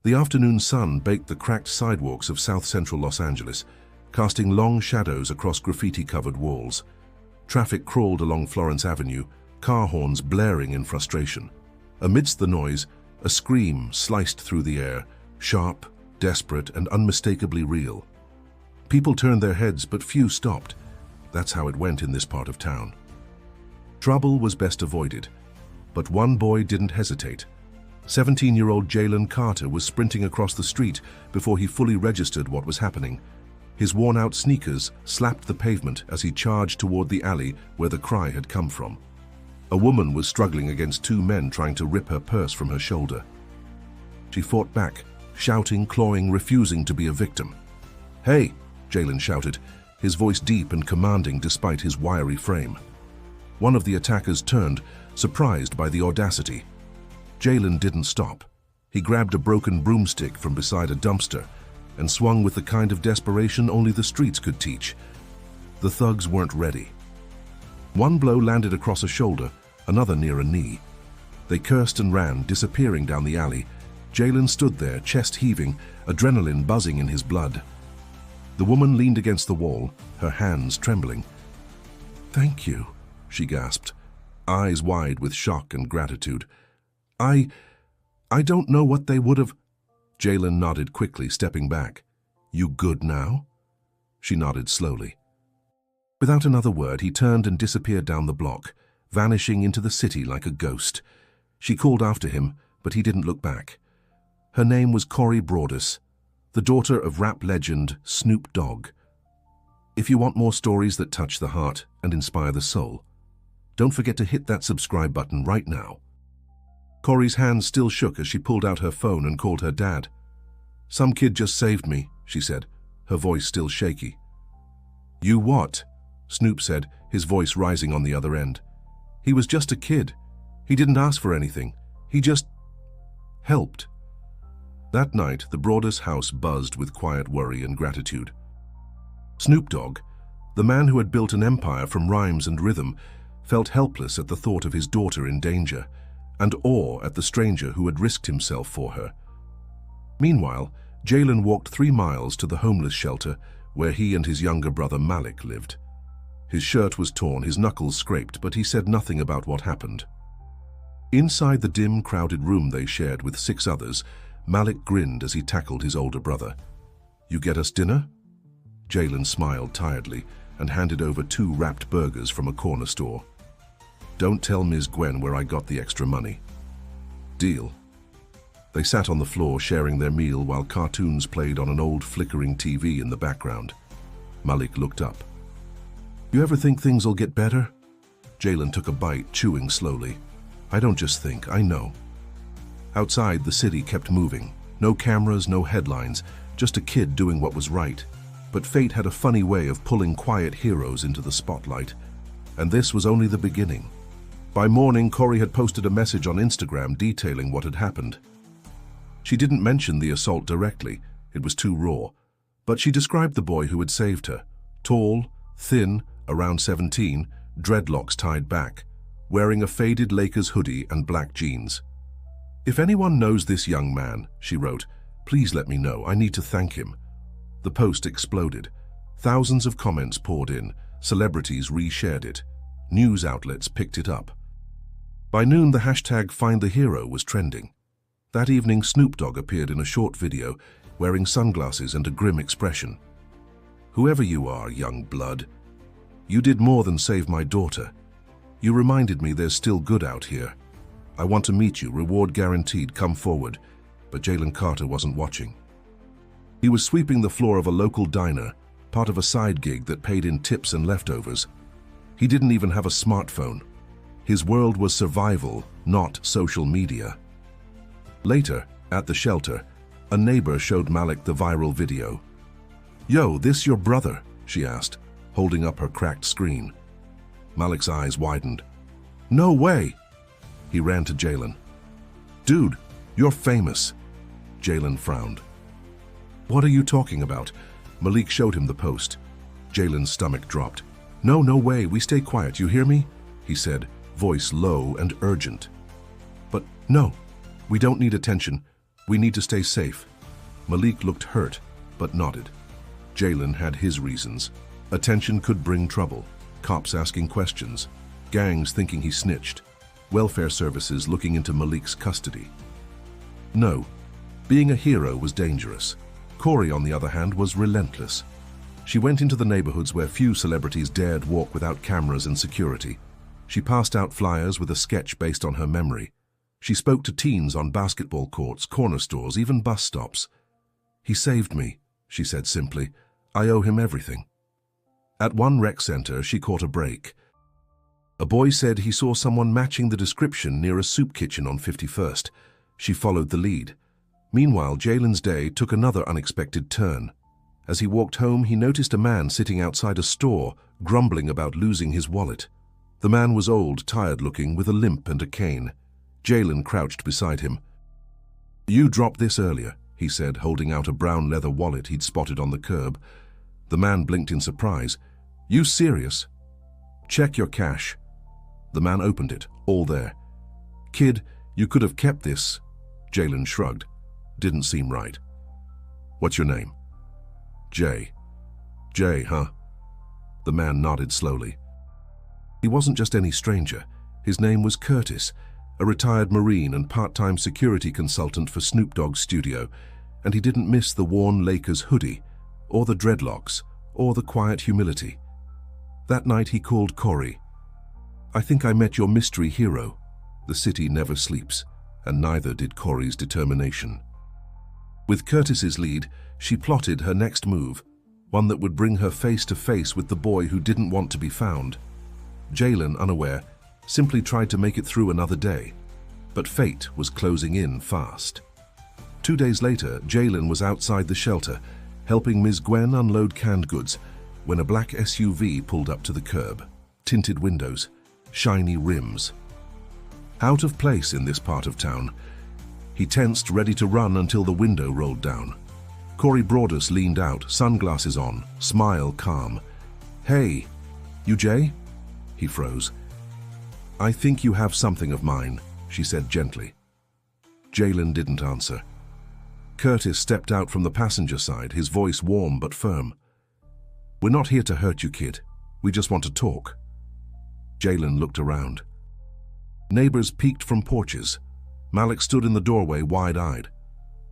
The afternoon sun baked the cracked sidewalks of south-central Los Angeles, casting long shadows across graffiti-covered walls. Traffic crawled along Florence Avenue, car horns blaring in frustration. Amidst the noise, a scream sliced through the air, sharp, desperate, and unmistakably real. People turned their heads, but few stopped. That's how it went in this part of town. Trouble was best avoided, but one boy didn't hesitate. 17-year-old Jalen Carter was sprinting across the street before he fully registered what was happening. His worn-out sneakers slapped the pavement as he charged toward the alley where the cry had come from. A woman was struggling against two men trying to rip her purse from her shoulder. She fought back, shouting, clawing, refusing to be a victim. "Hey!" Jalen shouted, his voice deep and commanding despite his wiry frame. One of the attackers turned, surprised by the audacity. Jalen didn't stop. He grabbed a broken broomstick from beside a dumpster and swung with the kind of desperation only the streets could teach. The thugs weren't ready. One blow landed across a shoulder, another near a knee. They cursed and ran, disappearing down the alley. Jalen stood there, chest heaving, adrenaline buzzing in his blood. The woman leaned against the wall, her hands trembling. "Thank you," she gasped, eyes wide with shock and gratitude. I don't know what they would have..." Jalen nodded quickly, stepping back. "You good now?" She nodded slowly. Without another word, he turned and disappeared down the block, vanishing into the city like a ghost. She called after him, but he didn't look back. Her name was Corey Broadus, the daughter of rap legend Snoop Dogg. If you want more stories that touch the heart and inspire the soul, don't forget to hit that subscribe button right now. Corey's hands still shook as she pulled out her phone and called her dad. "Some kid just saved me," she said, her voice still shaky. "You what?" Snoop said, his voice rising on the other end. "He was just a kid. He didn't ask for anything. He just helped." That night, the Broadus house buzzed with quiet worry and gratitude. Snoop Dogg, the man who had built an empire from rhymes and rhythm, felt helpless at the thought of his daughter in danger, and awe at the stranger who had risked himself for her. Meanwhile, Jalen walked 3 miles to the homeless shelter where he and his younger brother Malik lived. His shirt was torn, his knuckles scraped, but he said nothing about what happened. Inside the dim, crowded room they shared with 6 others, Malik grinned as he tackled his older brother. "You get us dinner?" Jalen smiled tiredly and handed over 2 wrapped burgers from a corner store. "Don't tell Ms. Gwen where I got the extra money." "Deal." They sat on the floor sharing their meal while cartoons played on an old flickering TV in the background. Malik looked up. "You ever think things'll get better?" Jalen took a bite, chewing slowly. "I don't just think, I know." Outside, the city kept moving. No cameras, no headlines, just a kid doing what was right. But fate had a funny way of pulling quiet heroes into the spotlight. And this was only the beginning. By morning, Corey had posted a message on Instagram detailing what had happened. She didn't mention the assault directly, it was too raw, but she described the boy who had saved her. Tall, thin, around 17, dreadlocks tied back, wearing a faded Lakers hoodie and black jeans. "If anyone knows this young man," she wrote, "please let me know. I need to thank him." The post exploded. Thousands of comments poured in, celebrities reshared it. News outlets picked it up. By noon, the hashtag #FindTheHero was trending. That evening, Snoop Dogg appeared in a short video, wearing sunglasses and a grim expression. "Whoever you are, young blood, you did more than save my daughter. You reminded me there's still good out here. I want to meet you, reward guaranteed, come forward." But Jalen Carter wasn't watching. He was sweeping the floor of a local diner, part of a side gig that paid in tips and leftovers. He didn't even have a smartphone. His world was survival, not social media. Later, at the shelter, a neighbor showed Malik the viral video. "Yo, this your brother?" she asked, holding up her cracked screen. Malik's eyes widened. "No way!" He ran to Jalen. "Dude, you're famous." Jalen frowned. "What are you talking about?" Malik showed him the post. Jalen's stomach dropped. No way, we stay quiet, you hear me?" he said, voice low and urgent. "But no, we don't need attention. We need to stay safe. Malik looked hurt, but nodded. Jalen had his reasons. Attention could bring trouble. Cops asking questions. Gangs thinking he snitched. Welfare services looking into Malik's custody. No, being a hero was dangerous. Corey, on the other hand, was relentless. She went into the neighborhoods where few celebrities dared walk without cameras and security. She passed out flyers with a sketch based on her memory. She spoke to teens on basketball courts, corner stores, even bus stops. "He saved me," she said simply. "I owe him everything." At one rec center, she caught a break. A boy said he saw someone matching the description near a soup kitchen on 51st. She followed the lead. Meanwhile, Jalen's day took another unexpected turn. As he walked home, he noticed a man sitting outside a store, grumbling about losing his wallet. The man was old, tired-looking, with a limp and a cane. Jalen crouched beside him. "You dropped this earlier," he said, holding out a brown leather wallet he'd spotted on the curb. The man blinked in surprise. "You serious?" "Check your cash." The man opened it, all there. "Kid, you could have kept this." Jalen shrugged. Didn't seem right. "What's your name?" "Jay." "Jay, huh?" The man nodded slowly. He wasn't just any stranger. His name was Curtis, a retired Marine and part-time security consultant for Snoop Dogg's studio, and he didn't miss the worn Lakers hoodie, or the dreadlocks, or the quiet humility. That night he called Corey. "I think I met your mystery hero." The city never sleeps, and neither did Corey's determination. With Curtis's lead, she plotted her next move, one that would bring her face to face with the boy who didn't want to be found. Jalen, unaware, simply tried to make it through another day, but fate was closing in fast. 2 days later, Jalen was outside the shelter, helping Ms. Gwen unload canned goods, when a black SUV pulled up to the curb. Tinted windows, shiny rims. Out of place in this part of town. He tensed, ready to run until the window rolled down. Corey Broadus leaned out, sunglasses on, smile calm. "Hey, you Jay?" He froze. "I think you have something of mine," she said gently. Jalen didn't answer. Curtis stepped out from the passenger side, his voice warm but firm. "We're not here to hurt you, kid. We just want to talk." Jalen looked around. Neighbors peeked from porches. Malik stood in the doorway, wide-eyed.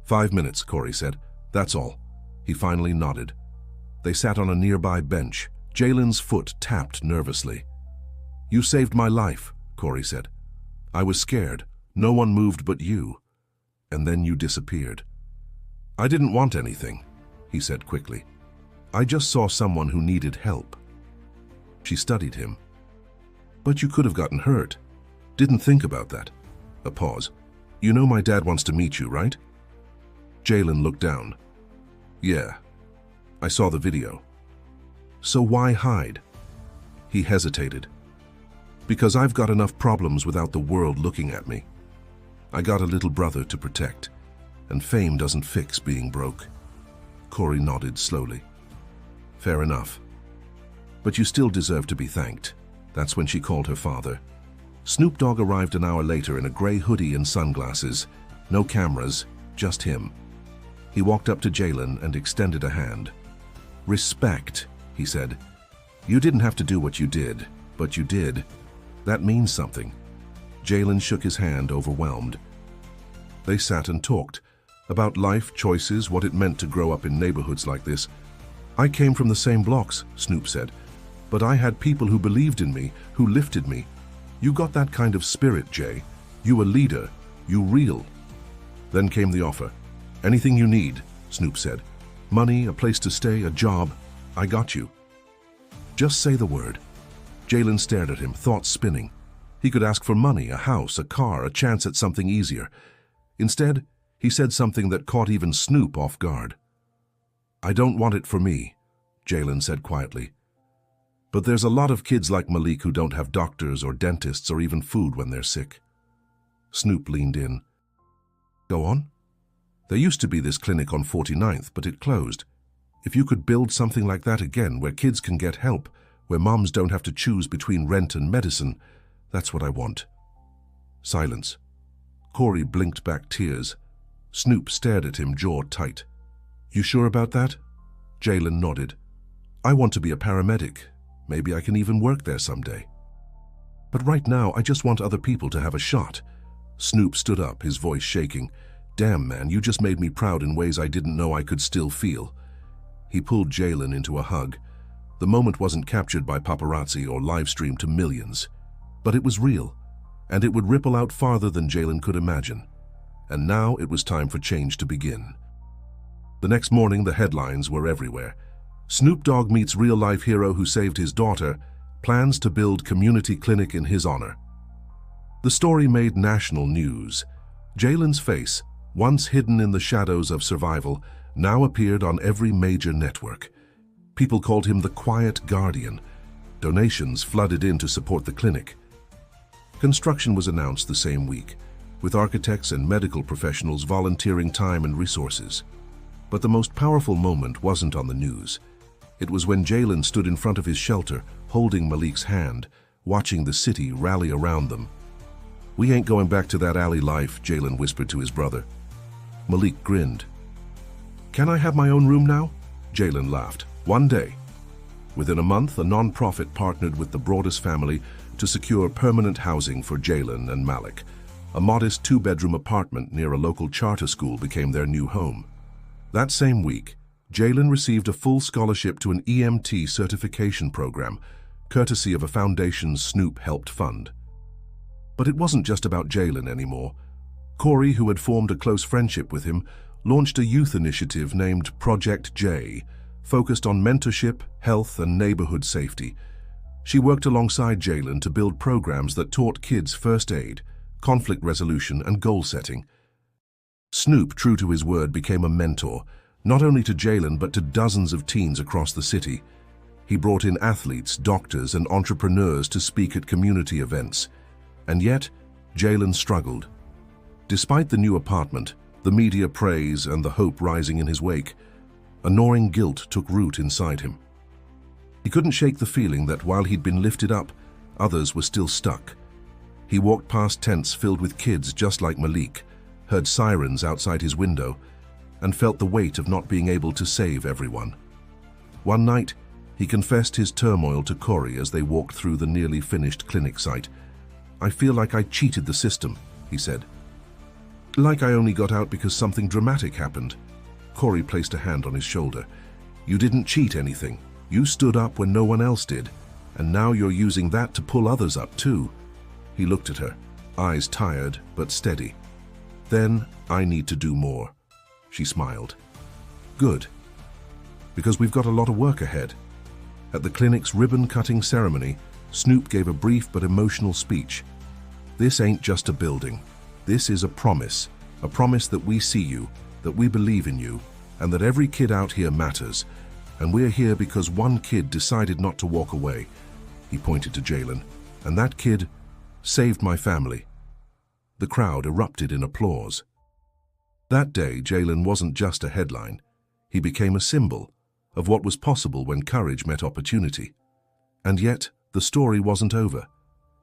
5 minutes, Corey said. "That's all." He finally nodded. They sat on a nearby bench. Jalen's foot tapped nervously. "You saved my life," Corey said. "I was scared. No one moved but you. And then you disappeared." "I didn't want anything," he said quickly. "I just saw someone who needed help." She studied him. "But you could have gotten hurt. Didn't think about that." A pause. "You know my dad wants to meet you, right?" Jalen looked down. "Yeah. I saw the video." "So why hide?" He hesitated. "Because I've got enough problems without the world looking at me. I got a little brother to protect, and fame doesn't fix being broke." Corey nodded slowly. "Fair enough. But you still deserve to be thanked." That's when she called her father. Snoop Dogg arrived an hour later in a gray hoodie and sunglasses. No cameras, just him. He walked up to Jalen and extended a hand. "Respect," he said. "You didn't have to do what you did, but you did. That means something." Jalen shook his hand, overwhelmed. They sat and talked about life choices, what it meant to grow up in neighborhoods like this. "I came from the same blocks," Snoop said, "but I had people who believed in me, who lifted me. You got that kind of spirit, Jay. You a leader. You real." Then came the offer. "Anything you need," Snoop said. "Money, a place to stay, a job. I got you. Just say the word." Jalen stared at him, thoughts spinning. He could ask for money, a house, a car, a chance at something easier. Instead, he said something that caught even Snoop off guard. "I don't want it for me," Jalen said quietly. "But there's a lot of kids like Malik who don't have doctors or dentists or even food when they're sick." Snoop leaned in. "Go on." "There used to be this clinic on 49th, but it closed. If you could build something like that again, where kids can get help, where moms don't have to choose between rent and medicine, that's what I want." Silence. Corey blinked back tears. Snoop stared at him, jaw tight. "You sure about that?" Jalen nodded. "I want to be a paramedic. Maybe I can even work there someday. But right now, I just want other people to have a shot." Snoop stood up, his voice shaking. "Damn, man, you just made me proud in ways I didn't know I could still feel." He pulled Jalen into a hug. The moment wasn't captured by paparazzi or live-streamed to millions. But it was real, and it would ripple out farther than Jalen could imagine. And now it was time for change to begin. The next morning, the headlines were everywhere. Snoop Dogg meets real-life hero who saved his daughter, plans to build community clinic in his honor. The story made national news. Jalen's face, once hidden in the shadows of survival, now appeared on every major network. People called him the Quiet Guardian. Donations flooded in to support the clinic. Construction was announced the same week, with architects and medical professionals volunteering time and resources. But the most powerful moment wasn't on the news. It was when Jalen stood in front of his shelter, holding Malik's hand, watching the city rally around them. "We ain't going back to that alley life," Jalen whispered to his brother. Malik grinned. "Can I have my own room now?" Jalen laughed. "One day." Within a month, a non-profit partnered with the Broadus family to secure permanent housing for Jalen and Malik. A modest two-bedroom apartment near a local charter school became their new home. That same week, Jalen received a full scholarship to an EMT certification program, courtesy of a foundation Snoop helped fund. But it wasn't just about Jalen anymore. Corey, who had formed a close friendship with him, launched a youth initiative named Project J, focused on mentorship, health, and neighborhood safety. She worked alongside Jalen to build programs that taught kids first aid, conflict resolution, and goal setting. Snoop, true to his word, became a mentor, not only to Jalen but to dozens of teens across the city. He brought in athletes, doctors, and entrepreneurs to speak at community events. And yet, Jalen struggled. Despite the new apartment, the media praise, and the hope rising in his wake, a gnawing guilt took root inside him. He couldn't shake the feeling that while he'd been lifted up, others were still stuck. He walked past tents filled with kids just like Malik, heard sirens outside his window, and felt the weight of not being able to save everyone. One night, he confessed his turmoil to Corey as they walked through the nearly finished clinic site. "I feel like I cheated the system," he said. "Like I only got out because something dramatic happened." Corey placed a hand on his shoulder. "You didn't cheat anything. You stood up when no one else did, and now you're using that to pull others up too." He looked at her, eyes tired but steady. "Then I need to do more." She smiled. "Good. Because we've got a lot of work ahead." At the clinic's ribbon-cutting ceremony, Snoop gave a brief but emotional speech. "This ain't just a building. This is a promise that we see you, that we believe in you, and that every kid out here matters. And we're here because one kid decided not to walk away." He pointed to Jalen. "And that kid saved my family." The crowd erupted in applause. That day, Jalen wasn't just a headline. He became a symbol of what was possible when courage met opportunity. And yet, the story wasn't over.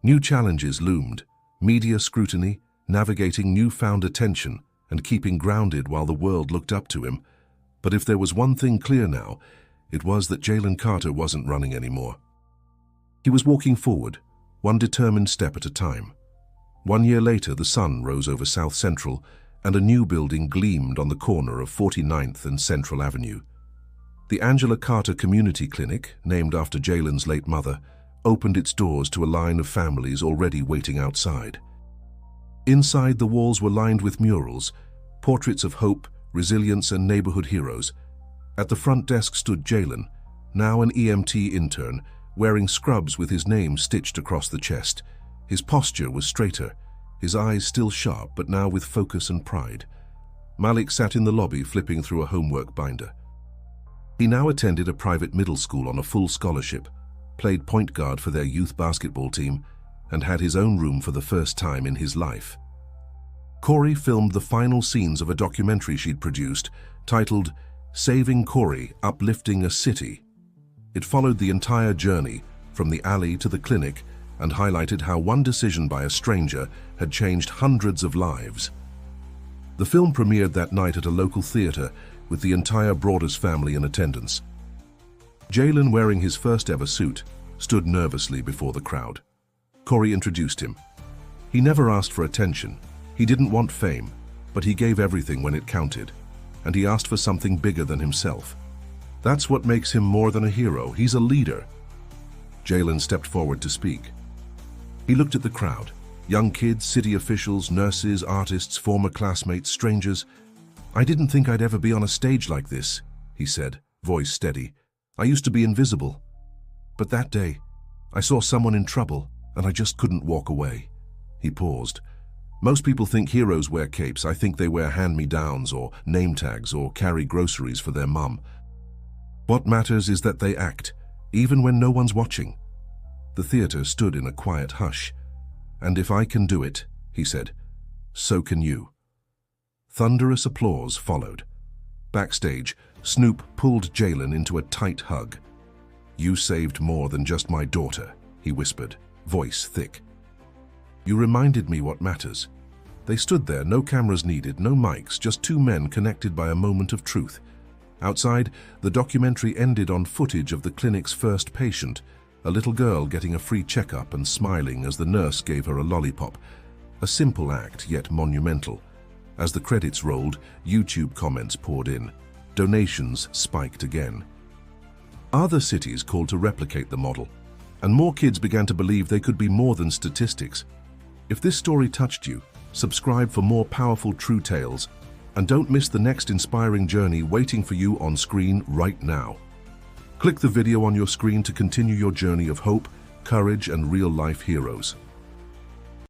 New challenges loomed: media scrutiny, navigating newfound attention, and keeping grounded while the world looked up to him. But if there was one thing clear now, it was that Jalen Carter wasn't running anymore. He was walking forward, one determined step at a time. 1 year later, the sun rose over South Central, and a new building gleamed on the corner of 49th and Central Avenue. The Angela Carter Community Clinic, named after Jalen's late mother, opened its doors to a line of families already waiting outside. Inside, the walls were lined with murals, portraits of hope, resilience, and neighborhood heroes. At the front desk stood Jalen, now an EMT intern, wearing scrubs with his name stitched across the chest. His posture was straighter, his eyes still sharp, but now with focus and pride. Malik sat in the lobby flipping through a homework binder. He now attended a private middle school on a full scholarship, played point guard for their youth basketball team, and had his own room for the first time in his life. Corey filmed the final scenes of a documentary she'd produced, titled "Saving Corey, Uplifting a City." It followed the entire journey, from the alley to the clinic, and highlighted how one decision by a stranger had changed hundreds of lives. The film premiered that night at a local theater with the entire Broadus family in attendance. Jalen, wearing his first ever suit, stood nervously before the crowd. Corey introduced him. He never asked for attention. He didn't want fame, but he gave everything when it counted, and he asked for something bigger than himself. That's what makes him more than a hero. He's a leader. Jalen stepped forward to speak. He looked at the crowd. Young kids, city officials, nurses, artists, former classmates, strangers. "I didn't think I'd ever be on a stage like this," he said, voice steady. "I used to be invisible. But that day, I saw someone in trouble, and I just couldn't walk away." He paused. "Most people think heroes wear capes. I think they wear hand-me-downs or name tags or carry groceries for their mum. What matters is that they act, even when no one's watching." The theater stood in a quiet hush. "And if I can do it," he said, "so can you." Thunderous applause followed. Backstage, Snoop pulled Jalen into a tight hug. "You saved more than just my daughter," he whispered, voice thick. "You reminded me what matters." They stood there, no cameras needed, no mics, just two men connected by a moment of truth. Outside, the documentary ended on footage of the clinic's first patient, a little girl getting a free checkup and smiling as the nurse gave her a lollipop. A simple act, yet monumental. As the credits rolled, YouTube comments poured in. Donations spiked again. Other cities called to replicate the model, and more kids began to believe they could be more than statistics. If this story touched you, subscribe for more powerful true tales, and don't miss the next inspiring journey waiting for you on screen right now. Click the video on your screen to continue your journey of hope, courage, and real-life heroes.